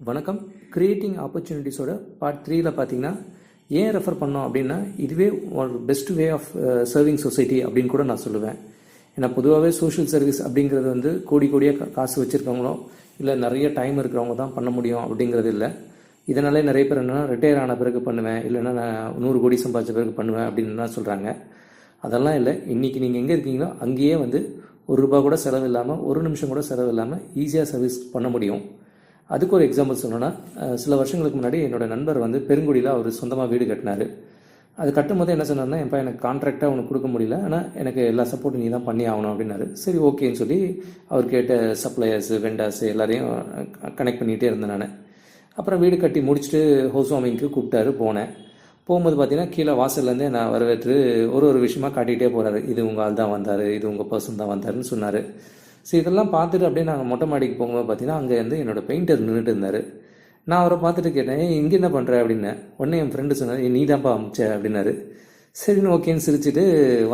வணக்கம். Creating ஆப்பர்ச்சுனிட்டிஸோட part 3ல் பார்த்தீங்கன்னா ஏன் ரெஃபர் பண்ணோம் அப்படின்னா இதுவே ஒரு best way of serving society அப்படின்னு கூட நான் சொல்லுவேன். ஏன்னா பொதுவாகவே சோஷியல் சர்வீஸ் அப்படிங்கிறது வந்து கோடியாக காசு வச்சுருக்கவங்களோ இல்லை நிறைய டைம் இருக்கிறவங்க தான் பண்ண முடியும் அப்படிங்கிறது இல்லை. இதனாலே நிறைய பேர் என்னென்னா ரிட்டையர் ஆன பிறகு பண்ணுவேன், இல்லைன்னா நான் 100 கோடி சம்பாதிச்ச பிறகு பண்ணுவேன் அப்படின்னு தான் சொல்கிறாங்க. அதெல்லாம் இல்லை. இன்றைக்கி நீங்கள் எங்கே இருக்கீங்களோ அங்கேயே வந்து ₹1 கூட செலவு இல்லாமல், ஒரு நிமிஷம் கூட செலவு இல்லாமல் ஈஸியாக சர்வீஸ் பண்ண முடியும். அதுக்கு ஒரு எக்ஸாம்பிள் சொல்லணும்னா, சில வருஷங்களுக்கு முன்னாடி என்னோடய நண்பர் வந்து பெருங்குடியில் அவர் சொந்தமாக வீடு கட்டினார். அது கட்டும் போது என்ன சொன்னார்னா, எனக்கு கான்ட்ராக்டாக அவனுக்கு கொடுக்க முடியல, ஆனால் எனக்கு எல்லா சப்போர்ட்டும் நீ தான் பண்ணி ஆகணும் அப்படின்னாரு. சரி ஓகேன்னு சொல்லி அவர் கேட்ட சப்ளையர்ஸு, வெண்டார்ஸு எல்லாரையும் கனெக்ட் பண்ணிகிட்டே இருந்தேன் நான். அப்புறம் வீடு கட்டி முடிச்சுட்டு ஹவுஸ் வார்மிங்க்கு கூப்பிட்டாரு. போகும்போது பார்த்தீங்கன்னா கீழே வாசல்லேருந்தே நான் வரவேற்று ஒரு விஷயமா காட்டிகிட்டே போகிறாரு. இது உங்கள் ஆள் தான் வந்தார், இது உங்கள் பர்சன் தான் வந்தாருன்னு சொன்னார். ஸோ இதெல்லாம் பார்த்துட்டு அப்படியே நாங்கள் மொட்டை மாடிக்கு போகும்போது பார்த்தீங்கன்னா அங்கே வந்து என்னோடய பெயிண்டர் நின்றுட்டு இருந்தார். நான் அவரை பார்த்துட்டு கேட்டேன், இங்கே என்ன பண்ணுற அப்படின்னு. உடனே என் ஃப்ரெண்டு சொன்னார், நீ தான்ப்பா அமிச்ச அப்படின்னாரு. சரின்னு ஓகேன்னு சிரிச்சுட்டு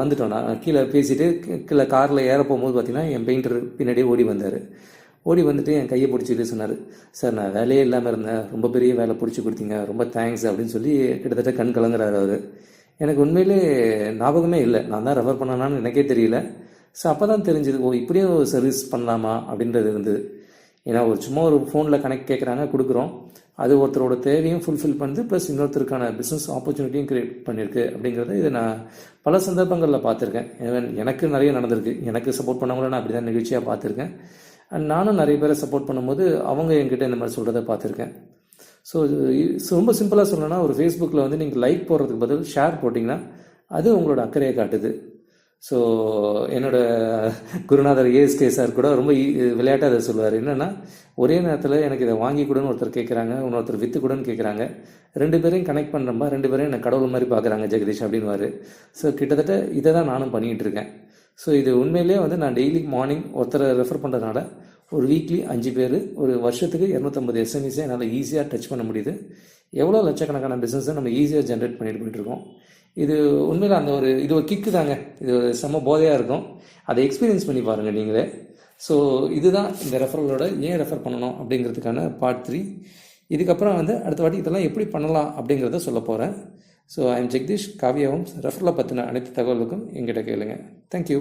வந்துட்டோம். நான் கீழே பேசிவிட்டு கீழே காரில் ஏற போகும்போது பார்த்தீங்கன்னா என் பெயிண்டர் பின்னாடியே ஓடி வந்தார். ஓடி வந்துட்டு என் கையை பிடிச்சிட்டு சொன்னார், சார் நான் வேலையே இல்லாமல் இருந்தேன், ரொம்ப பெரிய வேலை பிடிச்சி கொடுத்தீங்க, ரொம்ப தேங்க்ஸ் அப்படின்னு சொல்லி கிட்டத்தட்ட கண் கலங்குறாரு அவர். எனக்கு உண்மையிலே ஞாபகமே இல்லை, நான் தான் ரெஃபர் பண்ணனான்னு எனக்கே தெரியல. ஸோ அப்போ தான் தெரிஞ்சுது, இப்படியும் ஒரு சர்வீஸ் பண்ணலாமா அப்படின்றது இருந்தது. ஏன்னா சும்மா ஒரு ஃபோனில் கனெக்ட் கேட்குறாங்க, கொடுக்குறோம். அது ஒருத்தரோட தேவையும் ஃபுல்ஃபில் பண்ணுது, ப்ளஸ் இன்னொருத்தருக்கான பிஸ்னஸ் ஆப்பர்ச்சுனிட்டியும் க்ரியேட் பண்ணியிருக்கு அப்படிங்கிறத இதை நான் பல சந்தர்ப்பங்களில் பார்த்துருக்கேன். எனக்கு நிறைய நடந்திருக்கு. எனக்கு சப்போர்ட் பண்ணவங்கள நான் அப்படி தான் நிகழ்ச்சியாக பார்த்துருக்கேன். அண்ட் நானும் நிறைய பேரை சப்போர்ட் பண்ணும்போது அவங்க என்கிட்ட இந்த மாதிரி சொல்கிறத பார்த்துருக்கேன். ஸோ ரொம்ப சிம்பிளாக சொல்லணும்னா, ஒரு ஃபேஸ்புக்கில் வந்து நீங்கள் லைக் போடுறதுக்கு பதில் ஷேர் போட்டிங்கன்னா அது உங்களோட அக்கறையை காட்டுது. ஸோ என்னோட குருநாதர் ஏஎஸ்கே சார் கூட ரொம்ப விளையாட்டாக அதை சொல்லுவார். என்னென்னா, ஒரே நேரத்தில் எனக்கு இதை வாங்கி கொடுன்னு ஒருத்தர் கேட்குறாங்க, இன்னொருத்தர் விற்று கொடுன்னு கேட்குறாங்க. 2 பேரையும் கனெக்ட் பண்ணுறப்ப 2 பேரையும் எனக்கு கடவுள் மாதிரி பார்க்குறாங்க ஜெகதீஷ் அப்படின்வார். ஸோ கிட்டத்தட்ட இதை தான் நானும் பண்ணிகிட்டு இருக்கேன். ஸோ இது உண்மையிலே வந்து நான் டெய்லி மார்னிங் ஒருத்தரை ரெஃபர் பண்ணுறதுனால ஒரு வீக்லி 5 பேர், ஒரு வருஷத்துக்கு 250 எஸ்எம்இஸை என்னால் ஈஸியாக டச் பண்ண முடியுது. எவ்வளோ லட்சக்கணக்கான பிஸ்னஸை நம்ம ஈஸியாக ஜென்ரேட் பண்ணிட்டு போயிட்டுருக்கோம். இது உண்மையில் இது ஒரு கிக்கு தாங்க. இது ஒரு செம்ம போதையாக இருக்கும். அதை எக்ஸ்பீரியன்ஸ் பண்ணி பாருங்கள் நீங்களே. ஸோ இதுதான் இந்த ரெஃபரலோட ஏன் ரெஃபர் பண்ணணும் அப்படிங்கிறதுக்கான பார்ட் 3. இதுக்கப்புறம் வந்து அடுத்த வாட்டி இதெல்லாம் எப்படி பண்ணலாம் அப்படிங்கிறத சொல்ல போகிறேன். So I am Jagadish. காவியாவும் ரெஃபரலை பற்றின அனைத்து தகவலுக்கும் எங்கிட்ட கேளுங்க. தேங்க்யூ.